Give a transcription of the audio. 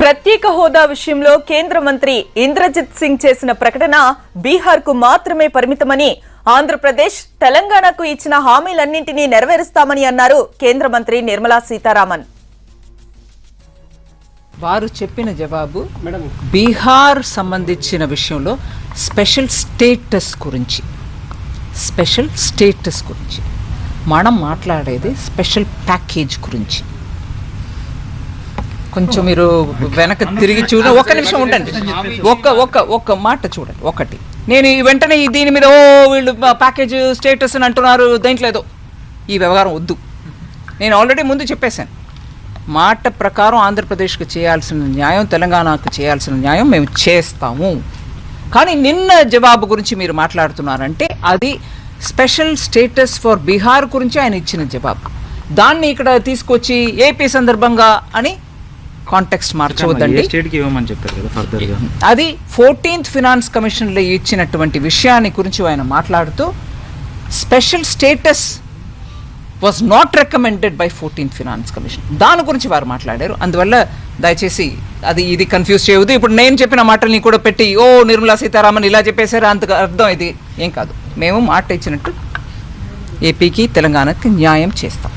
ప్రత్యేక హోదా విషయంలో కేంద్ర మంత్రి ఇంద్రజిత్ సింగ్ చేసిన ప్రకటన బీహార్ కు మాత్రమే పరిమితమని, ఆంధ్రప్రదేశ్, తెలంగాణకు ఇచ్చిన హామీలన్నింటినీ నెరవేరుస్తామని అన్నారు కేంద్ర మంత్రి నిర్మలా సీతారామన్. వారు చెప్పిన జవాబు బీహార్ సంబంధించిన విషయంలో స్పెషల్ స్టేటస్ గురించి మనం మాట్లాడేది స్పెషల్ ప్యాకేజ్ గురించి. కొంచెం మీరు వెనక తిరిగి చూడ, ఒక్క నిమిషం ఉండండి, ఒక్క మాట చూడండి. ఒకటి, నేను వెంటనే దీని మీద వీళ్ళు ప్యాకేజ్ స్టేటస్ అని అంటున్నారు, దేంట్లో ఏదో ఈ వ్యవహారం వద్దు. నేను ఆల్రెడీ ముందు చెప్పేశాను, మాట ప్రకారం ఆంధ్రప్రదేశ్కి చేయాల్సిన న్యాయం, తెలంగాణకు చేయాల్సిన న్యాయం మేము చేస్తాము. కానీ నిన్న జవాబు గురించి మీరు మాట్లాడుతున్నారంటే అది స్పెషల్ స్టేటస్ ఫర్ బీహార్ గురించి ఆయన ఇచ్చిన జవాబు. దాన్ని ఇక్కడ తీసుకొచ్చి ఏపీ సందర్భంగా అని కాంటెక్స్ట్ మార్చవద్దండి. అది 14th ఫినాన్స్ కమిషన్లో ఇచ్చినటువంటి విషయాన్ని గురించి ఆయన మాట్లాడుతూ special status was not recommended by 14th finance commission, దాని గురించి వారు మాట్లాడారు. అందువల్ల దయచేసి ఇది కన్ఫ్యూజ్ చేయవద్దు. ఇప్పుడు నేను చెప్పిన మాటల్ని కూడా పెట్టి నిర్మలా సీతారామన్ ఇలా చెప్పేశారు అంత అర్థం ఇది ఏం కాదు. మేము మాట ఇచ్చినట్టు ఏపీకి తెలంగాణకి న్యాయం చేస్తాం.